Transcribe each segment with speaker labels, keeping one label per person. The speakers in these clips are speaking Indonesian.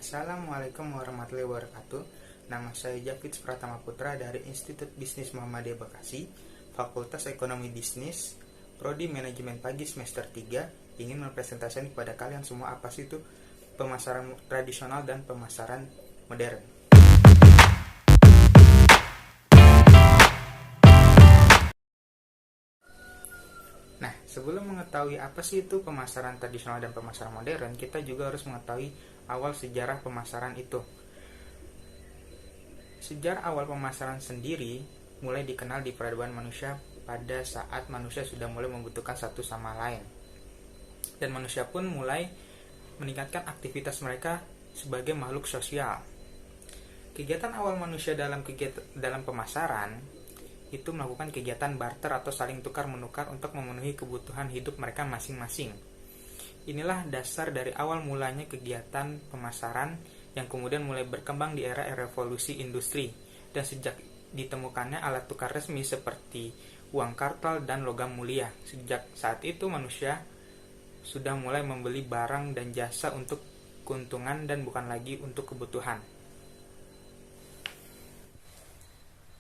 Speaker 1: Assalamualaikum warahmatullahi wabarakatuh. Nama saya Javid Pratama Putra dari Institut Bisnis Muhammadiyah Bekasi, Fakultas Ekonomi Bisnis, Prodi Manajemen Pagi semester 3, ingin mempresentasikan kepada kalian semua apa sih itu pemasaran tradisional dan pemasaran modern. Nah, sebelum mengetahui apa sih itu pemasaran tradisional dan pemasaran modern, kita juga harus mengetahui awal sejarah pemasaran itu. Sejarah awal pemasaran sendiri mulai dikenal di peradaban manusia pada saat manusia sudah mulai membutuhkan satu sama lain. Dan manusia pun mulai meningkatkan aktivitas mereka sebagai makhluk sosial. Kegiatan awal manusia dalam pemasaran itu melakukan kegiatan barter atau saling tukar-menukar untuk memenuhi kebutuhan hidup mereka masing-masing. Inilah dasar dari awal mulanya kegiatan pemasaran yang kemudian mulai berkembang di era revolusi industri, dan sejak ditemukannya alat tukar resmi seperti uang kartal dan logam mulia. Sejak saat itu manusia sudah mulai membeli barang dan jasa untuk keuntungan dan bukan lagi untuk kebutuhan.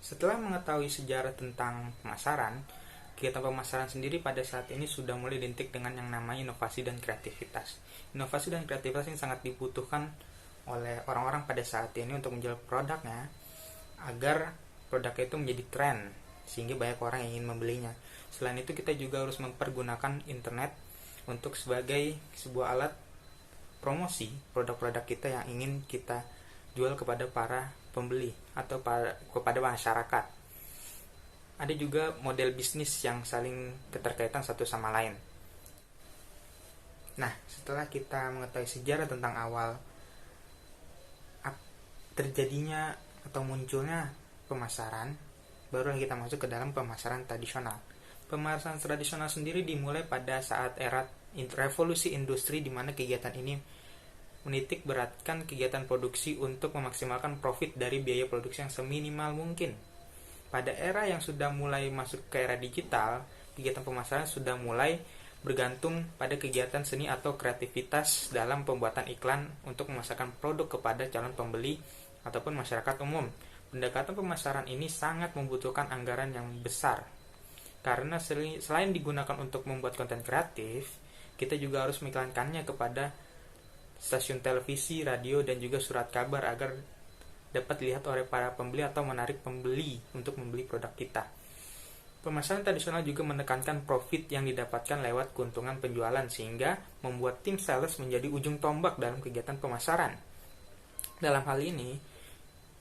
Speaker 1: Setelah mengetahui sejarah tentang pemasaran, kegiatan pemasaran sendiri pada saat ini sudah mulai identik dengan yang namanya inovasi dan kreativitas. Inovasi dan kreativitas yang sangat dibutuhkan oleh orang-orang pada saat ini untuk menjual produknya agar produknya itu menjadi tren sehingga banyak orang yang ingin membelinya. Selain itu kita juga harus mempergunakan internet untuk sebagai sebuah alat promosi produk-produk kita yang ingin kita jual kepada para pembeli atau kepada masyarakat. Ada juga model bisnis yang saling keterkaitan satu sama lain. Nah, setelah kita mengetahui sejarah tentang awal terjadinya atau munculnya pemasaran, barulah kita masuk ke dalam pemasaran tradisional. Pemasaran tradisional sendiri dimulai pada saat era revolusi industri, di mana kegiatan ini menitik beratkan kegiatan produksi untuk memaksimalkan profit dari biaya produksi yang seminimal mungkin. Pada era yang sudah mulai masuk ke era digital, kegiatan pemasaran sudah mulai bergantung pada kegiatan seni atau kreativitas dalam pembuatan iklan untuk memasarkan produk kepada calon pembeli ataupun masyarakat umum. Pendekatan pemasaran ini sangat membutuhkan anggaran yang besar, karena selain digunakan untuk membuat konten kreatif, kita juga harus mengiklankannya kepada stasiun televisi, radio, dan juga surat kabar agar dapat dilihat oleh para pembeli atau menarik pembeli untuk membeli produk kita. Pemasaran tradisional juga menekankan profit yang didapatkan lewat keuntungan penjualan, sehingga membuat tim sales menjadi ujung tombak dalam kegiatan pemasaran. Dalam hal ini,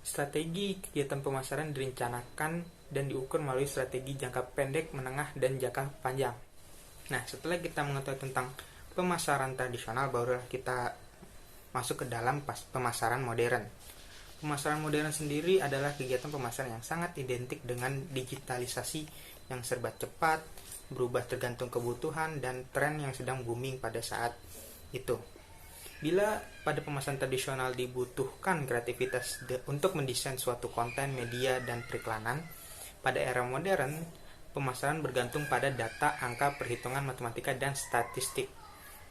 Speaker 1: strategi kegiatan pemasaran direncanakan dan diukur melalui strategi jangka pendek, menengah, dan jangka panjang. Nah, setelah kita mengetahui tentang pemasaran tradisional, barulah kita masuk ke dalam pemasaran modern. Pemasaran modern sendiri adalah kegiatan pemasaran yang sangat identik dengan digitalisasi yang serba cepat, berubah tergantung kebutuhan dan tren yang sedang booming pada saat itu. Bila pada pemasaran tradisional dibutuhkan kreativitas untuk mendesain suatu konten, media, dan periklanan, pada era modern, pemasaran bergantung pada data, angka, perhitungan matematika, dan statistik.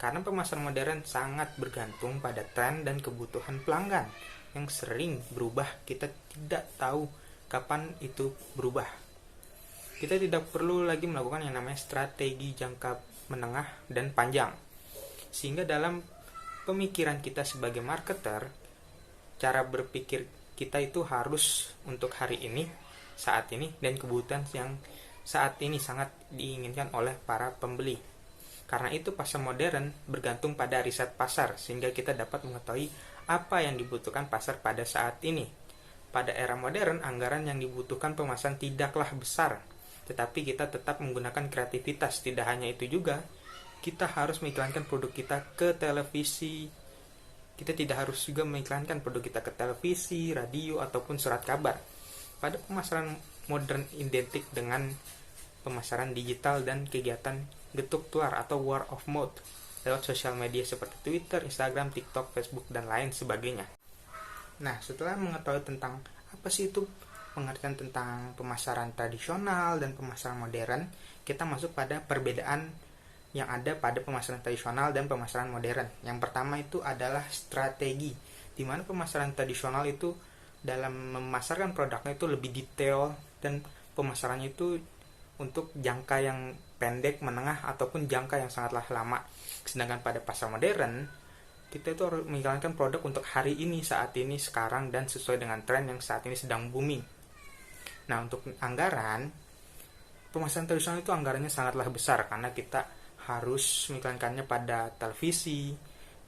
Speaker 1: Karena pemasaran modern sangat bergantung pada tren dan kebutuhan pelanggan yang sering berubah, kita tidak tahu kapan itu berubah. Kita tidak perlu lagi melakukan yang namanya strategi jangka menengah dan panjang. Sehingga dalam pemikiran kita sebagai marketer, cara berpikir kita itu harus untuk hari ini, saat ini, dan kebutuhan yang saat ini sangat diinginkan oleh para pembeli. Karena itu pasar modern bergantung pada riset pasar, sehingga kita dapat mengetahui apa yang dibutuhkan pasar pada saat ini. Pada era modern, anggaran yang dibutuhkan pemasaran tidaklah besar, tetapi kita tetap menggunakan kreativitas. Tidak hanya itu juga, kita harus mengiklankan produk kita ke televisi. Kita tidak harus juga mengiklankan produk kita ke televisi, radio, ataupun surat kabar. Pada pemasaran modern identik dengan pemasaran digital dan kegiatan getuk tular atau word of mouth lewat sosial media seperti Twitter, Instagram, TikTok, Facebook, dan lain sebagainya. Nah, setelah mengetahui tentang apa sih itu pengertian tentang pemasaran tradisional dan pemasaran modern, kita masuk pada perbedaan yang ada pada pemasaran tradisional dan pemasaran modern. Yang pertama itu adalah strategi. di mana pemasaran tradisional itu dalam memasarkan produknya itu lebih detail dan pemasarannya itu untuk jangka yang pendek, menengah, ataupun jangka yang sangatlah lama. Sedangkan pada pasar modern, kita itu harus menjalankan produk untuk hari ini, saat ini, sekarang, dan sesuai dengan tren yang saat ini sedang booming. Nah, untuk anggaran, pemasaran tradisional itu anggarannya sangatlah besar karena kita harus mengiklankannya pada televisi,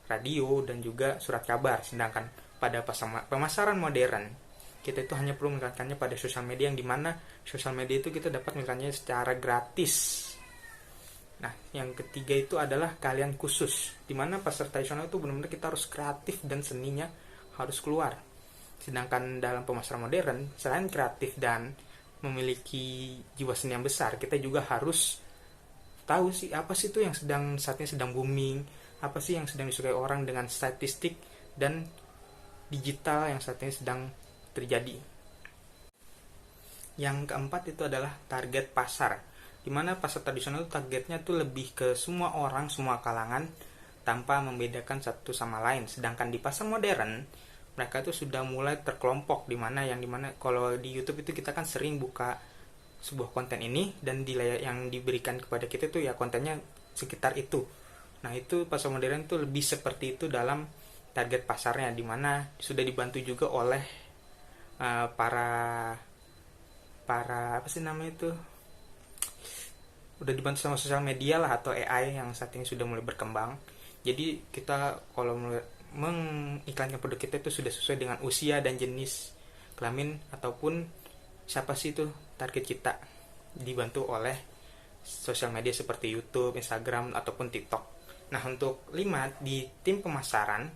Speaker 1: radio, dan juga surat kabar. Sedangkan pada pemasaran modern, kita itu hanya perlu mengiklankannya pada sosial media, yang dimana sosial media itu kita dapat mengiklankannya secara gratis. Nah, yang ketiga itu adalah keahlian khusus, dimana pasar tradisional itu benar-benar kita harus kreatif dan seninya harus keluar. Sedangkan dalam pemasaran modern, selain kreatif dan memiliki jiwa seni yang besar, kita juga harus tahu sih apa sih itu yang saat ini sedang booming, apa sih yang sedang disukai orang dengan statistik dan digital yang saat ini sedang terjadi. Yang keempat itu adalah target pasar, dimana pasar tradisional itu targetnya tuh lebih ke semua orang, semua kalangan, tanpa membedakan satu sama lain. Sedangkan di pasar modern, mereka itu sudah mulai terkelompok, dimana kalau di YouTube itu kita kan sering buka sebuah konten ini, dan di layar yang diberikan kepada kita itu ya kontennya sekitar itu. Nah, itu pasar modern itu lebih seperti itu dalam target pasarnya, dimana sudah dibantu juga oleh para apa sih namanya itu, udah dibantu sama sosial media lah, atau AI yang saat ini sudah mulai berkembang. Jadi kita kalau mengiklankan produk kita itu sudah sesuai dengan usia dan jenis kelamin ataupun siapa sih itu target kita, dibantu oleh sosial media seperti YouTube, Instagram, ataupun TikTok. Nah, untuk 5, di tim pemasaran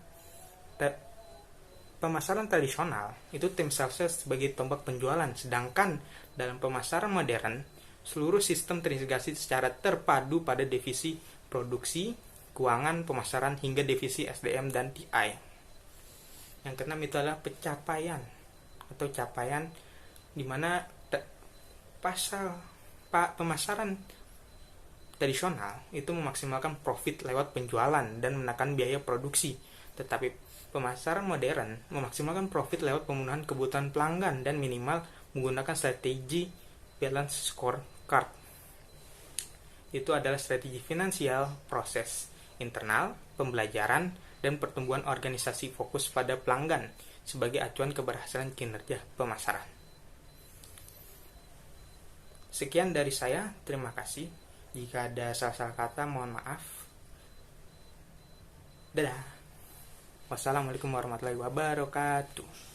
Speaker 1: tradisional itu tim sales sebagai tombak penjualan, sedangkan dalam pemasaran modern seluruh sistem terintegrasi secara terpadu pada divisi produksi, keuangan, pemasaran, hingga divisi SDM dan TI. Yang keenam itu adalah pencapaian atau capaian, di mana pemasaran tradisional itu memaksimalkan profit lewat penjualan dan menekan biaya produksi. Tetapi pemasaran modern memaksimalkan profit lewat pemenuhan kebutuhan pelanggan dan minimal menggunakan strategi balance scorecard. Itu adalah strategi finansial, proses internal, pembelajaran, dan pertumbuhan organisasi fokus pada pelanggan sebagai acuan keberhasilan kinerja pemasaran. Sekian dari saya, terima kasih. Jika ada salah-salah kata, mohon maaf. Dadah. Wassalamualaikum warahmatullahi wabarakatuh.